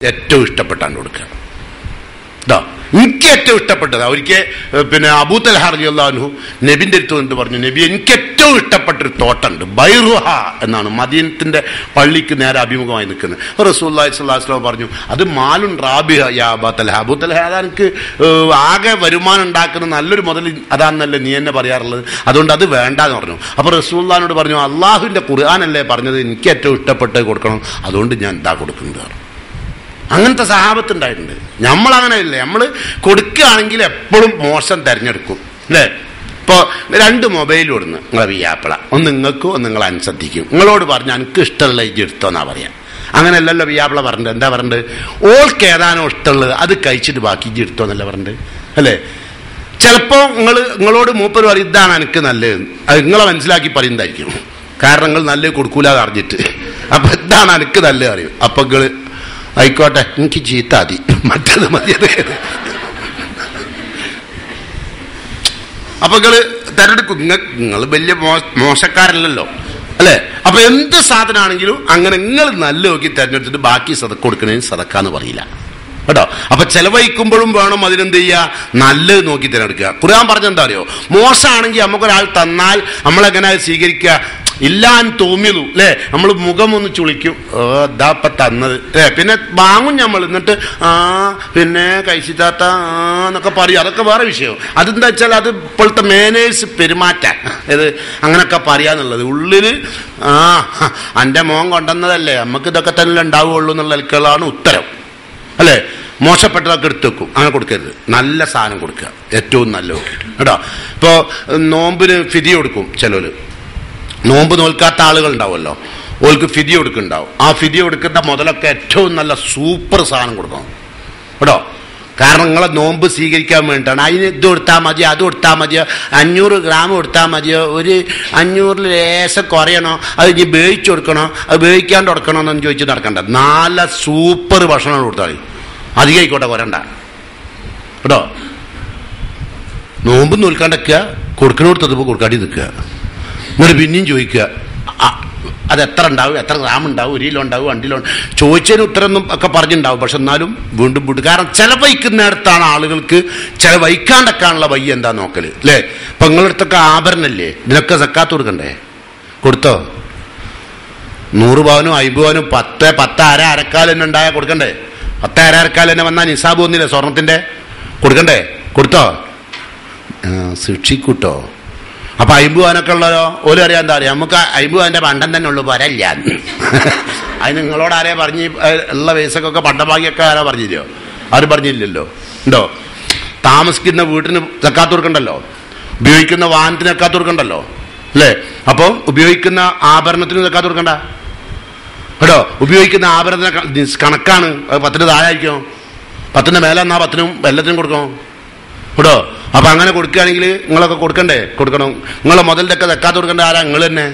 ഏറ്റവും ഇഷ്ടപ്പെട്ടാണ്ട് കൊടുക്കുക. ഇതാ എനിക്ക് ഏറ്റവും ഇഷ്ടപ്പെട്ടത് ഒരിക്കൽ പിന്നെ അബൂ തൽഹ റളിയല്ലാഹു അൻഹു നബിന്റെ അടുത്ത് വന്നിട്ട് പറഞ്ഞു, നബി എനിക്ക് ഏറ്റവും ഇഷ്ടപ്പെട്ടൊരു തോട്ടമുണ്ട്, ബൈറുഹ എന്നാണ്, മദീനത്തിന്റെ പള്ളിക്ക് നേരെ അഭിമുഖമായി നിൽക്കുന്നത്. റസൂലുള്ളാഹി സ്വല്ലല്ലാഹു അലൈഹി വസല്ലം പറഞ്ഞു, അത് മാലുൻ റാബിഹ യാ അബൂ തൽഹ. അബൂ തൽഹ, അതെനിക്ക് ആകെ വരുമാനം ഉണ്ടാക്കുന്ന നല്ലൊരു മുതൽ അതാണെന്നല്ലേ നീ എന്നെ പറയാറുള്ളത്, അതുകൊണ്ട് അത് വേണ്ടാന്ന് പറഞ്ഞു. അപ്പൊ റസൂലുള്ളാഹിനോട് പറഞ്ഞു, അള്ളാഹുവിന്റെ ഖുർആനല്ലേ പറഞ്ഞത് എനിക്ക് ഏറ്റവും ഇഷ്ടപ്പെട്ടത് കൊടുക്കണം, അതുകൊണ്ട് ഞാൻ എന്താ കൊടുക്കുന്നത്. അങ്ങനത്തെ സഹാബത്തുണ്ടായിട്ടുണ്ട്. നമ്മളങ്ങനെ ഇല്ലേ, നമ്മൾ കൊടുക്കുകയാണെങ്കിൽ എപ്പോഴും മോശം തിരഞ്ഞെടുക്കും അല്ലേ. ഇപ്പോൾ 2 മൊബൈൽ കൊടുന്ന് നിങ്ങളെ വിയാപ്പിള, ഒന്ന് നിങ്ങൾക്കും ഒന്ന് നിങ്ങൾ അനുസരിക്കും. നിങ്ങളോട് പറഞ്ഞാൽ എനിക്ക് ഇഷ്ടമുള്ള ഇത് എടുത്തോന്നാ പറയാം. അങ്ങനെയല്ലല്ലോ വിയാപ്പിള പറഞ്ഞത്. എന്താ പറഞ്ഞത്? ഓൾക്ക് ഏതാനോ ഇഷ്ടമുള്ളത് അത് കഴിച്ചിട്ട് ബാക്കി ഇജ്ജ് എടുത്തോന്നല്ല പറഞ്ഞത് അല്ലേ. ചിലപ്പോൾ നിങ്ങളോട് മൂപ്പർ പറയും ഇതാണ് എനിക്ക് നല്ലത്, അത് നിങ്ങളെ മനസ്സിലാക്കി പറയുന്നതായിരിക്കും. കാരണം നിങ്ങൾ നല്ലത് കൊടുക്കൂലാതെ അറിഞ്ഞിട്ട്. അപ്പൊ ഇതാണ് എനിക്ക് നല്ലത് അറിയും. അപ്പൊ നിങ്ങൾ ആയിക്കോട്ടെ എനിക്ക് ചീത്ത മതി, മറ്റത് മതിയത്. അപ്പൊ നിങ്ങള് തെരഞ്ഞെടുക്കും. നിങ്ങൾ വലിയ മോശക്കാരല്ലല്ലോ അല്ലെ. അപ്പൊ എന്ത് സാധനമാണെങ്കിലും അങ്ങനെ നിങ്ങൾ നല്ല നോക്കി തെരഞ്ഞെടുത്തിട്ട് ബാക്കി സദക്ക കൊടുക്കണേന് സദക്കാന്ന് പറയില്ല കേട്ടോ. അപ്പൊ ചെലവഴിക്കുമ്പോഴും വേണം അതിനെന്ത് ചെയ്യുക, നല്ലത് നോക്കി തിരഞ്ഞെടുക്കുക. ഖുർആൻ പറഞ്ഞെന്താ അറിയോ, മോശമാണെങ്കിൽ നമുക്കൊരാൾ തന്നാൽ നമ്മളെങ്ങനെ സ്വീകരിക്കുക, ഇല്ലാൻ തോന്നിയതു അല്ലേ. നമ്മൾ മുഖം ഒന്ന് ചുളിക്കും, ഇതാപ്പ തന്നത് പിന്നെ വാങ്ങും നമ്മൾ. എന്നിട്ട് പിന്നെ കഴിച്ചിട്ടാത്ത എന്നൊക്കെ പറയും. അതൊക്കെ വേറെ വിഷയം. അതെന്താ വെച്ചാൽ അത് ഇപ്പോഴത്തെ മാനേഴ്സ് പെരുമാറ്റാൻ ഇത് അങ്ങനൊക്കെ പറയാന്നുള്ളത്. ഉള്ളിൽ എൻ്റെ മോൻ കൊണ്ടുവന്നതല്ലേ, നമുക്ക് ഇതൊക്കെ തന്നെ ഉണ്ടാവുകയുള്ളൂ എന്നുള്ളതാണ് ഉത്തരം അല്ലേ. മോശപ്പെട്ടതൊക്കെ എടുത്തു വെക്കും, അങ്ങനെ കൊടുക്കരുത്. നല്ല സാധനം കൊടുക്കുക, ഏറ്റവും നല്ല നോക്കിയിട്ട് കേട്ടോ. ഇപ്പോൾ നോമ്പിന് ഫിദി കൊടുക്കും ചിലർ. നോമ്പ് നോൽക്കാത്ത ആളുകൾ ഉണ്ടാവുമല്ലോ, ഓൾക്ക് ഫിദി കൊടുക്കുന്നുണ്ടാവും. ആ ഫിദി കൊടുക്കുന്ന മുതലൊക്കെ ഏറ്റവും നല്ല സൂപ്പർ സാധനം കൊടുക്കണം കേട്ടോ. കാരണം നിങ്ങളെ നോമ്പ് സ്വീകരിക്കാൻ വേണ്ടിയിട്ടാണ്. അതിന് ഇത് കൊടുത്താൽ മതിയോ, അത് കൊടുത്താൽ മതിയോ, 500 ഗ്രാം കൊടുത്താൽ മതിയോ, ഒരു 500 ലേശം കുറയണോ, അത് ഇനി വേവിച്ച് കൊടുക്കണോ, അത് വേവിക്കാണ്ട് കൊടുക്കണോ എന്നൊന്നും ചോദിച്ച് നടക്കണ്ട. നല്ല സൂപ്പർ ഭക്ഷണം കൊടുത്താൽ മതി, അധികം ആയിക്കോട്ടെ, കുറയണ്ട കേട്ടോ. നോമ്പ് നോൽക്കാണ്ടൊക്കെ കൊടുക്കണോടത്തത് കൊടുക്കാണ്ടി നിൽക്കുക. എന്നിട്ട് പിന്നെയും ചോദിക്കുക അത് എത്ര ഉണ്ടാവും, എത്ര ഗ്രാം ഉണ്ടാവും, 1 കിലോ ഉണ്ടാവും, 2 കിലോ ചോദിച്ചതിന് ഉത്തരമൊന്നും ഒക്കെ പറഞ്ഞിട്ടുണ്ടാവും. പക്ഷെ എന്നാലും വീണ്ടും വീണ്ടും. കാരണം ചെലവഴിക്കുന്നിടത്താണ് ആളുകൾക്ക് ചെലവഴിക്കാണ്ടൊക്കെയാണുള്ള വയ്യ എന്താ നോക്കല് അല്ലേ. ഇപ്പൊ നിങ്ങളടുത്തൊക്കെ ആഭരണല്ലേ, ഇതിനൊക്കെ സക്കാത്ത് കൊടുക്കണ്ടേ? കൊടുത്തോ? 100 പവനും 50 പവനും 10 അരക്കാൽ തന്നെ ഉണ്ടായാൽ കൊടുക്കണ്ടേ? 10 അരക്കാൽ തന്നെ വന്നാൽ നിസാബ് ഒന്നില്ലേ സ്വർണത്തിന്റെ, കൊടുക്കണ്ടേ? കൊടുത്തോ? ശിക്ഷിക്കൂട്ടോ. അപ്പൊ 50 പവനൊക്കെ ഉള്ളതോ ഓലും അറിയാൻ എന്താ അറിയാം, നമുക്ക് 50 പവന്റെ പണ്ടം തന്നെ ഉള്ളു, പോരല്ല. അതിന് നിങ്ങളോട് ആരെയാ പറഞ്ഞ് ഉള്ള പൈസക്കൊക്കെ പണ്ടഭാഗ്യൊക്കെ ആരാ പറഞ്ഞില്ലയോ? ആരും പറഞ്ഞില്ലല്ലോ. ഉണ്ടോ? താമസിക്കുന്ന വീട്ടിന് സക്കാത്ത് കൊടുക്കണ്ടല്ലോ, ഉപയോഗിക്കുന്ന വാഹനത്തിന് സക്കാത്ത് കൊടുക്കണ്ടല്ലോ അല്ലേ. അപ്പോൾ ഉപയോഗിക്കുന്ന ആഭരണത്തിന് സക്കാത്ത് കൊടുക്കണ്ട കേട്ടോ. ഉപയോഗിക്കുന്ന ആഭരണത്തിന് കണക്കാണ്, അത് 10 താഴായിരിക്കും, 10 മേലെ എന്നാ 10 എല്ലാത്തിനും കൊടുക്കണം കേട്ടോ. അപ്പൊ അങ്ങനെ കൊടുക്കുകയാണെങ്കിൽ നിങ്ങളൊക്കെ കൊടുക്കണ്ടേ? കൊടുക്കണം. നിങ്ങളെ മുതലിൻ്റെ ഒക്കെ സക്കാത്ത് കൊടുക്കേണ്ട ആരാ? നിങ്ങൾ തന്നെ.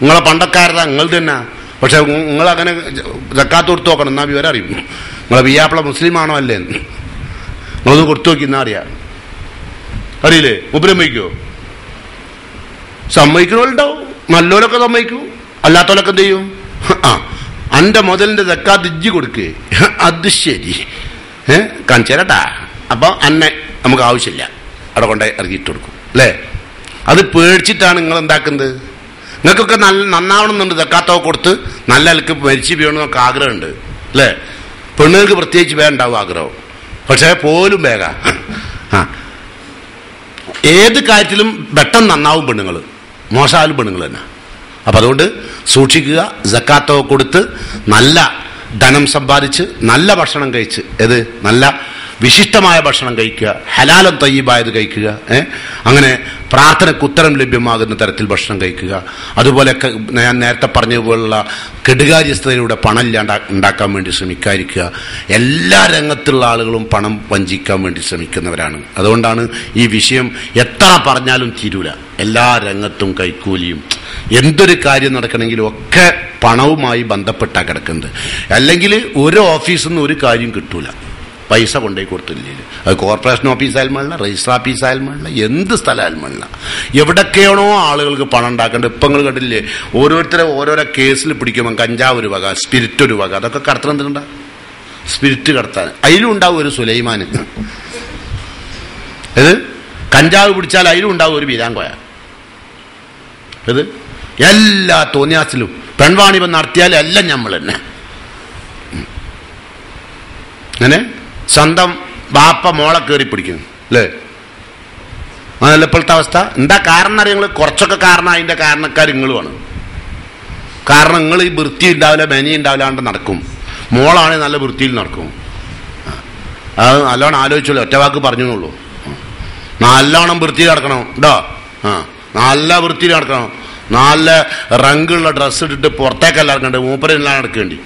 നിങ്ങളെ പണ്ടക്കാരതാ നിങ്ങൾ തന്നെ. പക്ഷെ നിങ്ങളങ്ങനെ സക്കാത്ത് കൊടുത്തു നോക്കണം, എന്നാ വിവരം അറിയും. നിങ്ങളെ വിയാപ്പിള മുസ്ലിം ആണോ അല്ലേ നിങ്ങളൊന്ന് കൊടുത്തു നോക്കി എന്നാ അറിയാം. അറിയില്ലേ? ഉപരംഭവിക്കോ? സമ്മതിക്കണോണ്ടാവും. നല്ലോലൊക്കെ സമ്മതിക്കും, അല്ലാത്തവരൊക്കെ എന്ത് ചെയ്യും? എൻ്റെ മുതലിൻ്റെ സക്കാത്ത് ഇജ്ജി കൊടുക്കേ. അത് ശരി, കാണിച്ചേരട്ടാ. അപ്പൊ അന്നെ നമുക്ക് ആവശ്യമില്ല, അവിടെ കൊണ്ട് ഇറങ്ങിയിട്ട് കൊടുക്കും അല്ലേ. അത് പേടിച്ചിട്ടാണ് നിങ്ങൾ എന്താക്കുന്നത്. നിങ്ങൾക്കൊക്കെ നന്നാവണമെന്നുണ്ട്, സക്കാത്തൊക്കെ കൊടുത്ത് നല്ല അലക്ക് മരിച്ചു വീണമെന്നൊക്കെ ആഗ്രഹമുണ്ട് അല്ലേ. പെണ്ണുങ്ങൾക്ക് പ്രത്യേകിച്ച് വേഗം ഉണ്ടാവും ആഗ്രഹം, പക്ഷേ പോലും വേഗം ഏത് കാര്യത്തിലും പെട്ടെന്ന് നന്നാവും പെണ്ണുങ്ങൾ, മോശമായാലും പെണ്ണുങ്ങൾ തന്നെ. അപ്പം അതുകൊണ്ട് സൂക്ഷിക്കുക. സക്കാത്തൊക്കെ കൊടുത്ത് നല്ല ധനം സമ്പാദിച്ച് നല്ല ഭക്ഷണം കഴിച്ച്, ഏത് നല്ല വിശിഷ്ടമായ ഭക്ഷണം കഴിക്കുക, ഹലാലും തയ്യിബായത് കഴിക്കുക, അങ്ങനെ പ്രാർത്ഥനയ്ക്ക് ഉത്തരം ലഭ്യമാകുന്ന തരത്തിൽ ഭക്ഷണം കഴിക്കുക. അതുപോലെയൊക്കെ ഞാൻ നേരത്തെ പറഞ്ഞതുപോലുള്ള കെടുകാര്യസ്ഥതയിലൂടെ പണം ഉണ്ടാക്കാൻ വേണ്ടി ശ്രമിക്കാതിരിക്കുക. എല്ലാ രംഗത്തുള്ള ആളുകളും പണം വഞ്ചിക്കാൻ വേണ്ടി ശ്രമിക്കുന്നവരാണ്. അതുകൊണ്ടാണ് ഈ വിഷയം എത്ര പറഞ്ഞാലും തീരൂല. എല്ലാ രംഗത്തും കൈക്കൂലിയും, എന്തൊരു കാര്യം നടക്കണമെങ്കിലും ഒക്കെ പണവുമായി ബന്ധപ്പെട്ടാണ് കിടക്കുന്നത്. അല്ലെങ്കിൽ ഒരു ഓഫീസിൽ നിന്ന് ഒരു കാര്യം കിട്ടൂല, പൈസ കൊണ്ടുപോയി കൊടുത്തില്ലേ. അത് കോർപ്പറേഷൻ ഓഫീസായാലും വേണ്ട, രജിസ്റ്റർ ഓഫീസായാലും വേണ്ട, എന്ത് സ്ഥലമായാലും വേണ്ട, എവിടൊക്കെയാണോ ആളുകൾക്ക് പണം ഉണ്ടാക്കേണ്ടത്. ഇപ്പം നിങ്ങൾ കണ്ടില്ലേ, ഓരോരുത്തരെ ഓരോരോ കേസിൽ പിടിക്കുമ്പോൾ കഞ്ചാവ് ഒരു വക, സ്പിരിറ്റ് ഒരു വക, അതൊക്കെ കടത്തണം എന്തിനുണ്ടാ? സ്പിരിറ്റ് കടത്താൻ. അതിലും ഉണ്ടാവും ഒരു സുലൈമാന്. ഇത് കഞ്ചാവ് പിടിച്ചാൽ അതിലും ഉണ്ടാവും ഒരു ബീരാങ്കോയ. ഇത് എല്ലാ തോന്നിയാസിലും പെൺവാണിപം നടത്തിയാൽ എല്ലാം നമ്മൾ തന്നെ. അങ്ങനെ സ്വന്തം ബാപ്പ മോളെ കയറി പിടിക്കുന്നു അല്ലേ? അതല്ല ഇപ്പോഴത്തെ അവസ്ഥ. എന്താ കാരണം അറിയാം? കുറച്ചൊക്കെ കാരണം അതിന്റെ കാരണക്കാർ നിങ്ങളുമാണ്. കാരണം നിങ്ങൾ ഈ വൃത്തി ഉണ്ടാവില്ല, മെനി ഉണ്ടാവില്ലാണ്ട് നടക്കും. മോളാണെങ്കിൽ നല്ല വൃത്തിയിൽ നടക്കും. അത് നല്ലോണം ആലോചിച്ചോളൂ, ഒറ്റ വാക്ക് പറഞ്ഞോളൂ. നല്ലോണം വൃത്തിയിൽ നടക്കണം കേട്ടോ. നല്ല വൃത്തിയിൽ നടക്കണം. നല്ല റങ്കുള്ള ഡ്രസ്സ് ഇട്ടിട്ട് പുറത്തേക്കല്ല നടക്കണ്ടേ, മൂപ്പരെല്ലാം നടക്കേണ്ടി.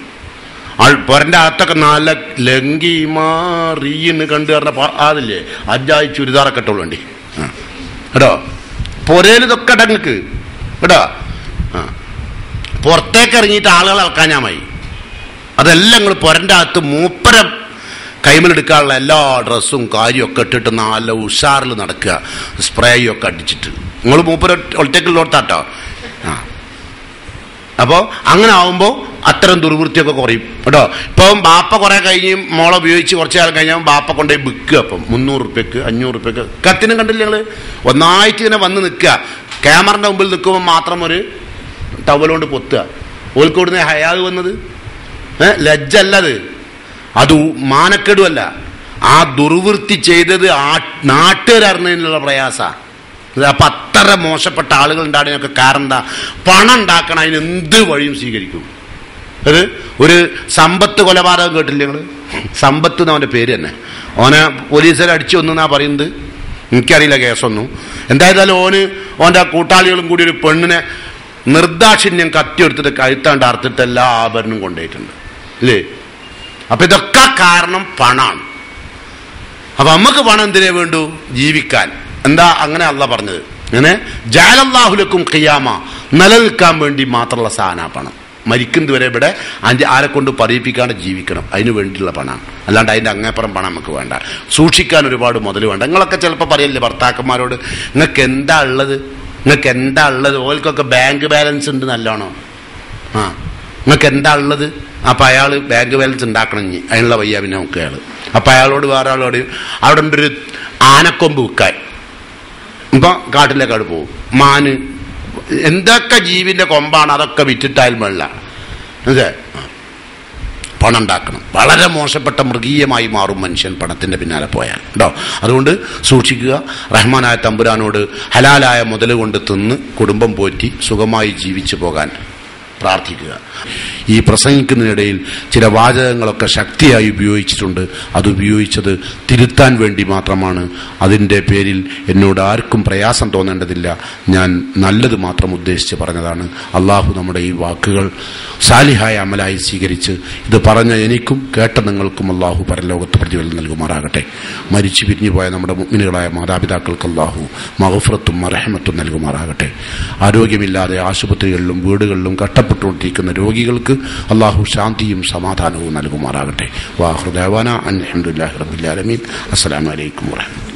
പൊരന്റെ അകത്തൊക്കെ നല്ല ലങ്കി മാറിയെന്ന് കണ്ടു പറഞ്ഞ അതില്ലേ അജായി ചുരിദാറൊക്കെ ഇട്ടുള്ളൂ കേട്ടോ. പൊരയിൽ ഇതൊക്കെ ഇടങ്ങൾക്ക് കേട്ടോ. പുറത്തേക്ക് ഇറങ്ങിയിട്ട് ആളുകൾ ഇളക്കാൻ ഞാൻ മതി. അതെല്ലാം നിങ്ങൾ പൊരന്റെ അകത്ത് മൂപ്പരം കൈമലെടുക്കാനുള്ള എല്ലാ ഡ്രസ്സും കാര്യമൊക്കെ ഇട്ടിട്ട് നല്ല ഉഷാറിൽ നടക്കുക, സ്പ്രേയും ഒക്കെ അടിച്ചിട്ട്. നിങ്ങൾ മൂപ്പര ഒറ്റക്കുള്ളോർത്താട്ടോ. അപ്പോൾ അങ്ങനെ ആവുമ്പോൾ അത്തരം ദുർവൃത്തിയൊക്കെ കുറയും കേട്ടോ. ഇപ്പം ബാപ്പ കുറെ കഴിഞ്ഞ് മോളെ ഉപയോഗിച്ച് കുറച്ച് കാലം കഴിഞ്ഞാൽ ബാപ്പ കൊണ്ടുപോയി വിൽക്കുക. അപ്പം 300 റുപ്യക്ക് 500 റുപ്യക്ക് കത്തിനും കണ്ടില്ല ഞങ്ങൾ ഒന്നായിട്ട് ഇങ്ങനെ വന്ന് നിൽക്കുക. ക്യാമറന്റെ മുമ്പിൽ നിൽക്കുമ്പോൾ മാത്രം ഒരു ടവലുകൊണ്ട് പൊത്തുക. ഓൽക്കോടുന്ന ഹയാത് വന്നത് ലജ്ജല്ലത്, അത് മാനക്കേടുമല്ല. ആ ദുർവൃത്തി ചെയ്തത് നാട്ടുകാരറിഞ്ഞതിനുള്ള പ്രയാസ. അപ്പൊ അത്ര മോശപ്പെട്ട ആളുകൾ ഉണ്ടാകുന്നതിനൊക്കെ കാരണം എന്താ? പണം ഉണ്ടാക്കണം, അതിന് എന്ത് വഴിയും സ്വീകരിക്കും. അത് ഒരു സമ്പത്ത് കൊലപാതകം കേട്ടില്ല ഞങ്ങള്? സമ്പത്ത് എന്ന് അവന്റെ പേര് തന്നെ. ഓനെ പോലീസുകാർ അടിച്ചു വന്നാ പറയുന്നത്. എനിക്കറിയില്ല കേസൊന്നും. എന്തായാലും ഓന്റെ കൂട്ടാളികളും കൂടി ഒരു പെണ്ണിനെ നിർദാക്ഷിണ്യം കത്തിയെടുത്തിട്ട് കഴുത്താണ്ട് അറുത്തിട്ട് എല്ലാ ആഭരണം കൊണ്ടുപോയിട്ടുണ്ട് അല്ലേ? അപ്പൊ ഇതൊക്കെ കാരണം പണാണ്. അപ്പൊ നമുക്ക് പണം എന്തിനേ വേണ്ടു? ജീവിക്കാൻ. എന്താ അങ്ങനെ അല്ല പറഞ്ഞത്? ഇങ്ങനെ ജഅലല്ലാഹുലക്കും ഖിയാമ, നിലനിൽക്കാൻ വേണ്ടി മാത്രമുള്ള സാധന പണം. മരിക്കുന്നതുവരെ ഇവിടെ ആരെ കൊണ്ട് പറയിപ്പിക്കാണ്ട് ജീവിക്കണം, അതിന് വേണ്ടിയുള്ള പണമാണ്. അല്ലാണ്ട് അതിൻ്റെ അങ്ങേപ്പുറം പണം നമുക്ക് വേണ്ട. സൂക്ഷിക്കാൻ ഒരുപാട് മുതൽ വേണ്ട. നിങ്ങളൊക്കെ ചിലപ്പോൾ പറയല്ലേ ഭർത്താക്കന്മാരോട്, നിങ്ങൾക്ക് എന്താ ഉള്ളത്, നിങ്ങൾക്ക് എന്താ ഉള്ളത്? ഓൽക്കൊക്കെ ബാങ്ക് ബാലൻസ് ഉണ്ട് നല്ലോണം. നിങ്ങൾക്ക് എന്താ ഉള്ളത്? അപ്പം അയാൾ ബാങ്ക് ബാലൻസ് ഉണ്ടാക്കണം, ഇനി അതിനുള്ള വയ്യ പിന്നെ നമുക്ക് അയാൾ. അപ്പം അയാളോട് വേറെ ആളോട് അവിടെ ഉണ്ടൊരു ആനക്കൊമ്പ് വിൽക്കാൻ, ഇപ്പം കാട്ടിലേക്കാട് പോകും. മാന് എന്തൊക്കെ ജീവിന്റെ കൊമ്പാണ് അതൊക്കെ വിറ്റിട്ടായാലും വെള്ള അതെ പണം ഉണ്ടാക്കണം. വളരെ മോശപ്പെട്ട മൃഗീയമായി മാറും മനുഷ്യൻ പണത്തിന്റെ പിന്നാലെ പോയാൽ കേട്ടോ. അതുകൊണ്ട് സൂക്ഷിക്കുക. റഹ്മാനായ തമ്പുരാനോട് ഹലാലായ മുതൽ കൊണ്ട് തിന്ന് കുടുംബം പോറ്റി സുഖമായി ജീവിച്ചു പോകാൻ പ്രാർത്ഥിക്കുക. ഈ പ്രസംഗിക്കുന്നതിനിടയിൽ ചില വാചകങ്ങളൊക്കെ ശക്തിയായി ഉപയോഗിച്ചിട്ടുണ്ട്. അത് ഉപയോഗിച്ചത് തിരുത്താൻ വേണ്ടി മാത്രമാണ്. അതിൻ്റെ പേരിൽ എന്നോട് ആർക്കും പ്രയാസം തോന്നേണ്ടതില്ല. ഞാൻ നല്ലത് മാത്രം ഉദ്ദേശിച്ച് പറഞ്ഞതാണ്. അള്ളാഹു നമ്മുടെ ഈ വാക്കുകൾ സാലിഹായ അമലായി സ്വീകരിച്ച് ഇത് പറഞ്ഞ എനിക്കും കേട്ട നിങ്ങൾക്കും അള്ളാഹു പരലോകത്ത് പ്രതിഫലം നൽകുമാറാകട്ടെ. മരിച്ചു പിരിഞ്ഞു പോയ നമ്മുടെ മുഅ്മിനുകളായ മാതാപിതാക്കൾക്ക് അള്ളാഹു മഗ്ഫിറത്തും റഹ്മത്തും നൽകുമാറാകട്ടെ. ആരോഗ്യമില്ലാതെ ആശുപത്രികളിലും വീടുകളിലും കഷ്ടപ്പെട്ടുകൊണ്ടിരിക്കുന്ന രോഗികൾക്ക് അള്ളാഹു ശാന്തിയും സമാധാനവും നൽകുമാറാകട്ടെ. വാഖിറു ദഅവാനാ അൽഹംദുലില്ലാഹി റബ്ബിൽ ആലമീൻ. അസ്സലാമു അലൈക്കും വറഹ്മത്തുള്ളാഹി.